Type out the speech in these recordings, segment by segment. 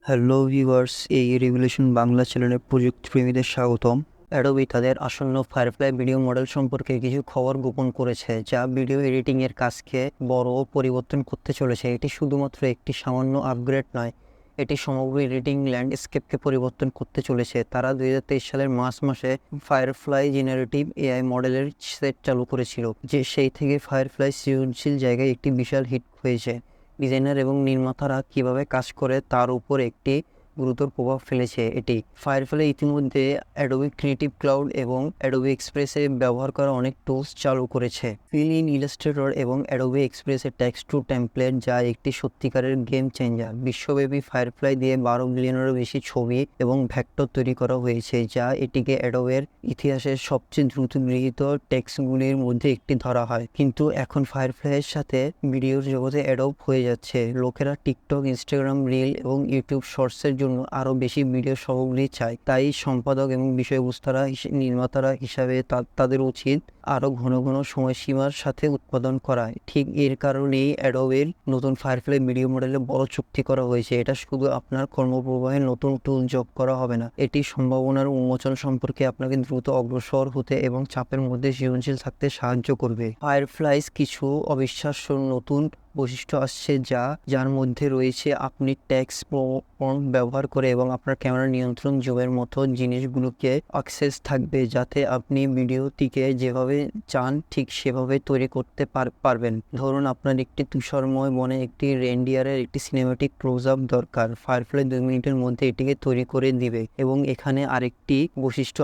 Hello viewers, এই revolution Bangla চ্যানেলের প্রযুক্তিপ্রেমীদের স্বাগতম। অ্যাডোবি তাদের আসন্ন ফায়ারফ্লাই ভিডিও মডেল সম্পর্কে কিছু খবর গোপন করেছে, যা ভিডিও এডিটিংয়ের কাজকে বড় পরিবর্তন করতে চলেছে। এটি শুধুমাত্র একটি সামান্য আপগ্রেড নয়, এটি সমগ্র এডিটিং ল্যান্ডস্কেপকে পরিবর্তন করতে চলেছে। তারা 2023 সালের মার্চ মাসে ফায়ারফ্লাই জেনারেটিভ এআই মডেলের সেট চালু করেছিল, যে সেই থেকে ফায়ারফ্লাই সৃজনশীল জায়গায় একটি বিশাল হিট হয়েছে। ডিজাইনার এবং নির্মাতারা কিভাবে কাজ করে তার উপর একটি গুরুতর প্রভাব ফেলেছে এটি। ফায়ারফ্লাই ইতিমধ্যে অ্যাডোবি ক্রিয়েটিভ ক্লাউড এবং অ্যাডোবি এক্সপ্রেসে ব্যবহার করা অনেক টুলস চালু করেছে। ফিল ইন ইলাস্ট্রেটর এবং অ্যাডোবি এক্সপ্রেসের টেক্সট টু টেমপ্লেট, যা একটি সত্যিকারের গেম চেঞ্জার। বিশ্বব্যাপী ফায়ারফ্লাই দিয়ে 12 বিলিয়নেরও বেশি ছবি এবং ভেক্টর তৈরি করা হয়েছে, যা এটিকে অ্যাডোবের ইতিহাসের সবচেয়ে দ্রুত গৃহীত টেক্সটগুলির মধ্যে একটি ধরা হয়। কিন্তু এখন ফায়ারফ্লাইয়ের সাথে ভিডিওর জগতে অ্যাডোব হয়ে যাচ্ছে। লোকেরা টিকটক, ইনস্টাগ্রাম রিল এবং ইউটিউব শর্টসের জন্য আরও বেশি ভিডিও সামগ্রী চায়। তাই সম্পাদক এবং বিষয়বস্তুরা নির্মাতারা হিসাবে তাদের উচিত আরও ঘন ঘন সময়সীমার সাথে উৎপাদন করা। ঠিক এর কারণেই অ্যাডোবের নতুন ফায়ারফ্লাই ভিডিও মডেলে বড় চুক্তি করা হয়েছে। এটা শুধু আপনার কর্মপ্রবাহে নতুন টুল যোগ করা হবে না, এটি সম্ভাবনার উন্মোচন সম্পর্কে আপনাকে দ্রুত অগ্রসর হতে এবং চাপের মধ্যে সৃজনশীল থাকতে সাহায্য করবে। ফায়ারফ্লাইস কিছু অবিশ্বাস্য নতুন বৈশিষ্ট্য আসছে, যার মধ্যে রয়েছে আপনি টেক্সট প্রম্পট ব্যবহার করে এবং আপনার ক্যামেরা নিয়ন্ত্রণ জুমের মতো জিনিসগুলোকে অ্যাক্সেস থাকবে, যাতে আপনি ভিডিওটিকে যেভাবে চান ঠিক সেভাবে তৈরি করতে পারবেন। ধরুন, আপনার একটি তুষারময় বনে একটি রেনডিয়ারের একটি সিনেম্যাটিক ক্লোজ আপ দরকার। ফায়ারফ্লাই 2 মিনিটের মধ্যে এটিকে তৈরি করে দিবে। এবং এখানে আরেকটি বৈশিষ্ট্য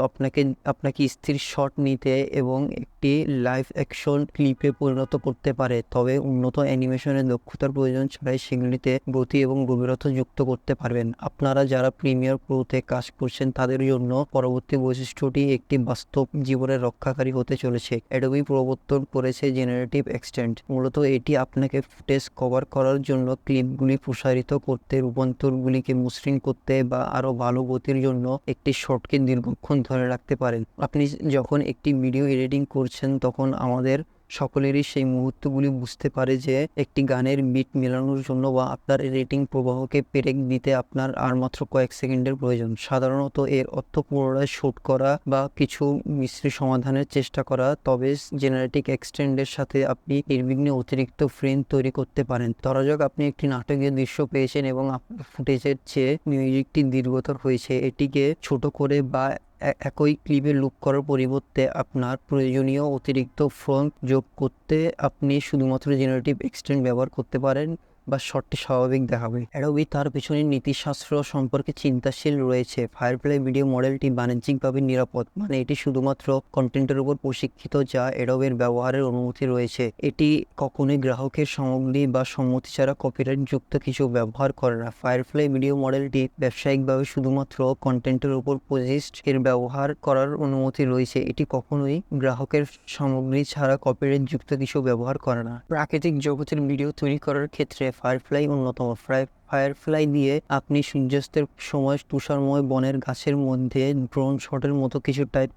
আপনাকে স্থির শট নিতে এবং একটি লাইভ অ্যাকশন ক্লিপে পরিণত করতে পারে, তবে উন্নত অ্যানিমেশনের দক্ষতার প্রয়োজন ছাড়াই সেগুলিতে গতি এবং গভীরতা যুক্ত করতে পারবেন। আপনারা যারা প্রিমিয়ার প্রোতে কাজ করছেন তাদের জন্য পরবর্তী বৈশিষ্ট্যটি একটি বাস্তব জীবনের রক্ষাকারী হতে চলেছে। অ্যাডোবি প্রবর্তন করেছে জেনারেটিভ এক্সটেন্ড। মূলত এটি আপনাকে ফুটেজ কভার করার জন্য ক্লিপগুলি প্রসারিত করতে, রূপান্তরগুলিকে মসৃণ করতে বা আরও ভালো গতির জন্য একটি শটকে দীর্ঘক্ষণ ধরে রাখতে পারেন। আপনি যখন একটি ভিডিও এডিটিং করছেন, তখন আমাদের সকলেরই সেই মুহূর্তগুলি বুঝতে পারে যে একটি গানের বিট মেলানোর জন্য বা আপনার এডিটিং প্রবাহকে পেরেক দিতে আপনার আর মাত্র কয়েক সেকেন্ডের প্রয়োজন। সাধারণত এর অর্থ পুনরায় শুট করা বা কিছু মিশ্রী সমাধানের চেষ্টা করা, তবে জেনারেটিভ এক্সটেন্ডের সাথে আপনি নির্বিঘ্নে অতিরিক্ত ফ্রেম তৈরি করতে পারেন। ধরা যাক আপনি একটি নাটকীয় দৃশ্য পেয়েছেন এবং আপনার ফুটেজের চেয়ে মিউজিকটি দীর্ঘতর হয়েছে। এটিকে ছোট করে বা একই ক্লিপে লুপ করার পরিবর্তে আপনার প্রয়োজনীয় অতিরিক্ত ফ্রেম যোগ করতে আপনি শুধুমাত্র জেনারেটিভ এক্সটেন্ড ব্যবহার করতে পারেন বা শটটি স্বাভাবিক দেখাবে। অ্যাডোবি তার পেছনের নীতিশাস্ত্র সম্পর্কে চিন্তাশীল রয়েছে। ফায়ারফ্লাই ভিডিও মডেলটি বাণিজ্যিকভাবে নিরাপদ, মানে এটি শুধুমাত্র কন্টেন্টের উপর প্রশিক্ষিত যা অ্যাডোবের ব্যবহারের অনুমতি রয়েছে। এটি কখনোই গ্রাহকের সামগ্রী বা সম্মতি ছাড়া কপিরাইট যুক্ত কিছু ব্যবহার করে না। ফায়ারফ্লাই ভিডিও মডেলটি ব্যবসায়িকভাবে শুধুমাত্র কন্টেন্টের উপর পজিস্ট এর ব্যবহার করার অনুমতি রয়েছে। এটি কখনোই গ্রাহকের সামগ্রী ছাড়া কপিরাইট যুক্ত কিছু ব্যবহার করে না। প্রাকৃতিক জগতের ভিডিও তৈরি করার ক্ষেত্রে ফায়ারফ্লাই অন্যতম। ফায়ারফ্লাই দিয়ে আপনি সূর্যাস্তের সময় তুষারময় বনের গাছের মধ্যে ড্রোন শটের মতো কিছু টাইপ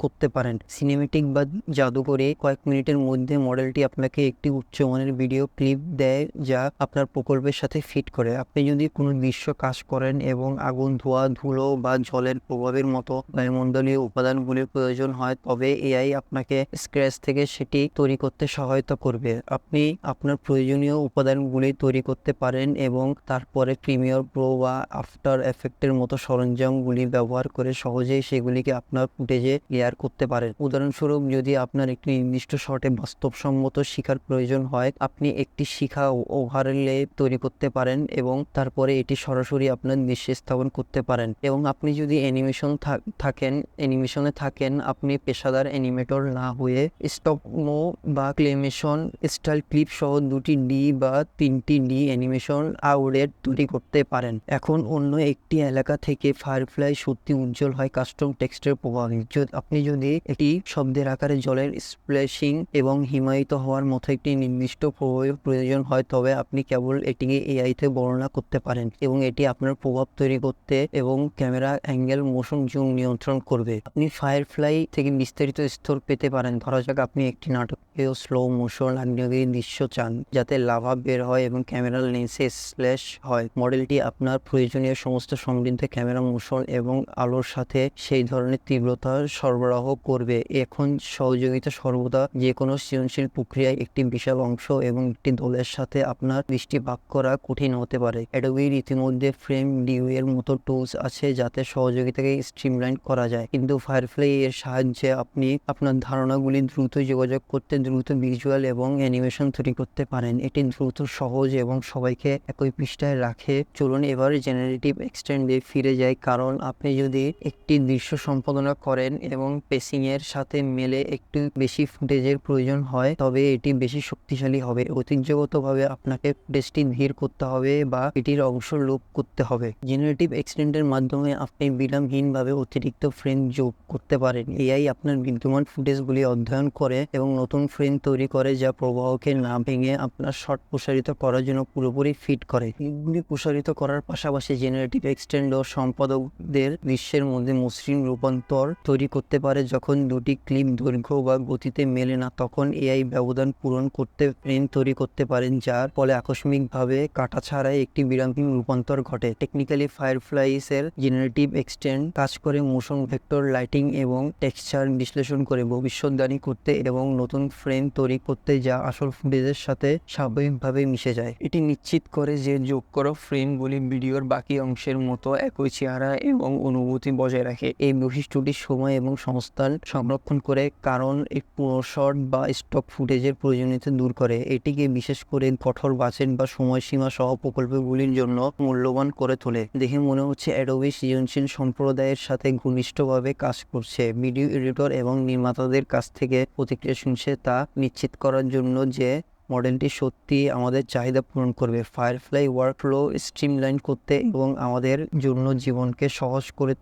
করতে পারেন। সিনেমেটিক বা জাদুকরে কয়েক মিনিটের মধ্যে মডেলটি আপনাকে একটি উচ্চমানের ভিডিও ক্লিপ দেয়, যা আপনার প্রকল্পের সাথে ফিট করে। আপনি যদি কোনো দৃশ্য কাজ করেন এবং আগুন, ধোঁয়া, ধুলো বা জলের প্রভাবের মতো বায়ুমণ্ডলীয় উপাদানগুলির প্রয়োজন হয়, তবে এআই আপনাকে স্ক্র্যাচ থেকে সেটি তৈরি করতে সহায়তা করবে। আপনি আপনার প্রয়োজনীয় উপাদানগুলি তৈরি করতে পারেন এবং তারপরে প্রিমিয়ার প্রো বা আফটার এফেক্টের মতো সরঞ্জামগুলি ব্যবহার করে সহজেই সেগুলিকে আপনার ফুটেজে লেয়ার করতে পারেন। উদাহরণস্বরূপ, যদি আপনার একটি নির্দিষ্ট শটে বাস্তবসম্মত শিখার প্রয়োজন হয়, আপনি একটি শিখা ওভারলে তৈরি করতে পারেন এবং তারপরে এটি সরাসরি আপনার দৃশ্যে স্থাপন করতে পারেন। এবং আপনি যদি অ্যানিমেশনে থাকেন, আপনি পেশাদার অ্যানিমেটর না হয়ে স্টপ মো বা ক্লেমেশন স্টাইল ক্লিপ সহ 2টি ডি বা 3টি ডি অ্যানিমেশন আউটলেট তৈরি করতে পারেন। এখন অন্য একটি এলাকা থেকে ফায়ারফ্লাই সত্যি উজ্জ্বল হয় কাস্টম টেক্সটের প্রভাবে। আপনি যদি একটি শব্দের আকারে জলের স্প্ল্যাশিং এবং হিমায়িত হওয়ার মতো একটি নির্দিষ্ট প্রভাবের প্রয়োজন হয়, তবে আপনি কেবল এটিকে এআইতে বর্ণনা করতে পারেন এবং এটি আপনার প্রভাব তৈরি করতে এবং ক্যামেরা অ্যাঙ্গেল, মোশন, জুম নিয়ন্ত্রণ করবে। আপনি ফায়ারফ্লাই থেকে বিস্তারিত স্তর পেতে পারেন। ধরা যাক আপনি একটি নাটকে স্বয়ংক্রিয় স্লো মোশন আগ্নেয়গিরি দৃশ্য চান যাতে লাভা বের হয় এবং ক্যামেরা লেন্সে স্প্ল্যাশ হয়। মডেলটি আপনার প্রয়োজনীয় সমস্ত সমৃদ্ধ ক্যামেরা মোশন এবং আলোর সাথে সেই ধরনের তীব্রতা সরবরাহ করবে। এখন সহযোগিতা সর্বদা যে কোনো সৃজনশীল প্রক্রিয়ায় একটি বিশাল অংশ এবং একটি দলের সাথে আপনার দৃষ্টি ভাগ করা কঠিন হতে পারে। অ্যাডোবির ইতিমধ্যে ফ্রেম ডিউ এর মতো টুলস আছে যাতে সহযোগিতাকে স্ট্রিমলাইন করা যায়, কিন্তু ফায়ারফ্লাই এর সাহায্যে আপনি আপনার ধারণাগুলি দ্রুত যোগাযোগ করতে, দ্রুত ভিজুয়াল এবং অ্যানিমেশন তৈরি করতে পারেন। এটি দ্রুত, সহজ এবং সবাইকে একই পৃষ্ঠায় রাখে। চলুন এবার জেনারেটিভ এক্সটেন্ডে ফিরে যাই, কারণ আপনি যদি একটি দৃশ্য সম্পাদনা করেন এবং পেসিং এর সাথে মেলে একটু বেশি ফুটেজের প্রয়োজন হয়, তবে এটি বেশি শক্তিশালী হবে। ঐতিহ্যগতভাবে আপনাকে ফুটেজটি ধীর করতে হবে বা এটির অংশ লুপ করতে হবে। জেনারেটিভ এক্সটেন্ডের মাধ্যমে আপনি বিরামহীনভাবে অতিরিক্ত ফ্রেম যোগ করতে পারেন। এআই আপনার বিদ্যমান ফুটেজগুলি অধ্যয়ন করে এবং নতুন ফ্রেম তৈরি করে যা প্রবাহকে না ভেঙে আপনার শট প্রসারিত করার জন্য পুরোপুরি ফিট করে। এগুলি প্রসারিত করার পাশাপাশি জেনারেটিভ এক্সটেন্ড ও সম্পাদকদের দৃশ্যের মধ্যে মসৃণ রূপান্তর তৈরি করতে পারে। যখন দুটি ক্লিপ দৈর্ঘ্য বা গতিতে মেলে না, তখন এআই ব্যবধান পূরণ করতে ফ্রেম তৈরি করতে পারেন, যার ফলে আকস্মিকভাবে কাটা ছাড়াই একটি বিরামহীন রূপান্তর ঘটে। টেকনিক্যালি ফায়ারফ্লাইস এর জেনারেটিভ এক্সটেন্ড কাজ করে মোশন ভেক্টর লাইটিং এবং টেক্সচার বিশ্লেষণ করে ভবিষ্যৎবাণী করতে এবং নতুন ফ্রেম তৈরি করতে যা আসল ফুটেজের সাথে স্বাভাবিকভাবে মিশে যায়। এটি নিশ্চিত করে যে যোগ করা ফ্রেমগুলি ভিডিওর বাকি অংশের মতো একই চেহারা এবং অনুভূতি বজায় রাখে। এই বৈশিষ্ট্যটি সময় এবং সংস্থান সংরক্ষণ করে, কারণ এই পুরো শট বা স্টক ফুটেজের প্রয়োজনীয়তা দূর করে। এটিকে বিশেষ করে কঠোর বাজেট বা সময়সীমা সহ প্রকল্পগুলির জন্য মূল্যবান করে তোলে। দেখে মনে হচ্ছে অ্যাডোবি সৃজনশীল সম্প্রদায়ের সাথে ঘনিষ্ঠভাবে কাজ করছে। ভিডিও এডিটর এবং নির্মাতাদের কাছ থেকে প্রতিক্রিয়া শুনছে তা নিশ্চিত করার জন্য যে মডেলটি সত্যি আমাদের চাহিদা পূরণ করবে। ফায়ারফ্লাই ওয়ার্কফ্লো স্ট্রিমলাইন করতে এবং আমাদের জন্য জীবনকে সহজ করে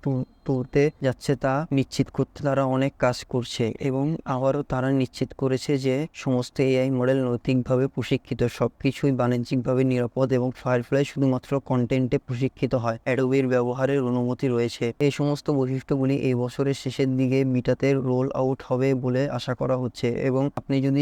তুলতে যাচ্ছে তা নিশ্চিত করতে তারা অনেক কাজ করছে, এবং আবারও তারা নিশ্চিত করেছে যে সমস্ত এআই মডেল নৈতিকভাবে প্রশিক্ষিত, সবকিছুই বাণিজ্যিকভাবে নিরাপদ এবং ফায়ারফ্লাই শুধুমাত্র কন্টেন্টে প্রশিক্ষিত হয়। অ্যাডোবির ব্যবহারের অনুমতি রয়েছে। এই সমস্ত বৈশিষ্ট্যগুলি এই বছরের শেষের দিকে বিটাতে রোল আউট হবে বলে আশা করা হচ্ছে, এবং আপনি যদি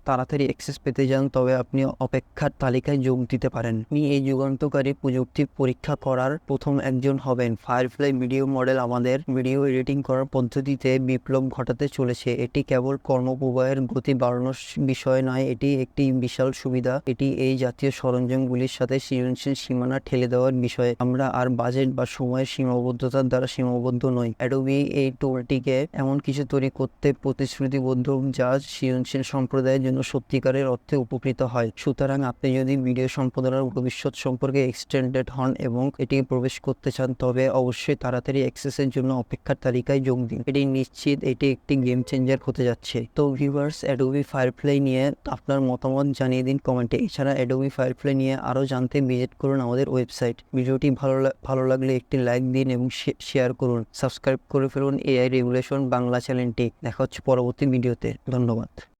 তাড়াতাড়ি অ্যাক্সেস পেতে যান তবে আপনি অপেক্ষার তালিকায় যোগ দিতে পারেন। আপনি এই যুগান্তকারী প্রযুক্তি পরীক্ষা করার প্রথম একজন হবেন। ফায়ারফ্লাই ভিডিও মডেল আমাদের ভিডিও এডিটিং করার পদ্ধতিতে বিপ্লব ঘটাতে চলেছে। এটি কেবল কর্মপ্রবাহের গতি বাড়ানোর বিষয় নয়, এটি একটি বিশাল সুবিধা। এটি এই জাতীয় সরঞ্জামগুলির সাথে সৃজনশীল সীমানা ঠেলে দেওয়ার বিষয়ে। আমরা আর বাজেট বা সময়ের সীমাবদ্ধতার দ্বারা সীমাবদ্ধ নই। অ্যাডোবি এই টুলটিকে এমন কিছু তৈরি করতে প্রতিশ্রুতিবদ্ধ যা সৃজনশীল সম্প্রদায়ের জন্য সত্যিকারের অর্থে উপকৃত হয়। সুতরাং আপনি যদি ভিডিও সম্পাদনার ভবিষ্যৎ সম্পর্কে এক্সটেন্ডেড হন এবং এটি প্রবেশ করতে চান, তবে অবশ্যই তাড়াতাড়ি অ্যাক্সেসের জন্য অপেক্ষার তালিকায় যোগ দিন। এটি নিশ্চিত এটি একটি গেম চেঞ্জার হতে যাচ্ছে। তো ভিউয়ার্স, অ্যাডোবি ফায়ারফ্লাই নিয়ে আপনার মতামত জানিয়ে দিন কমেন্টে। এছাড়া অ্যাডোবি ফায়ারফ্লাই নিয়ে আরও জানতে ভিজিট করুন আমাদের ওয়েবসাইট। ভিডিওটি ভালো লাগলে একটি লাইক দিন এবং শেয়ার করুন। সাবস্ক্রাইব করে ফেলুন এআই রেগুলেশন বাংলা চ্যানেলটি। দেখা হচ্ছে পরবর্তী ভিডিওতে। ধন্যবাদ।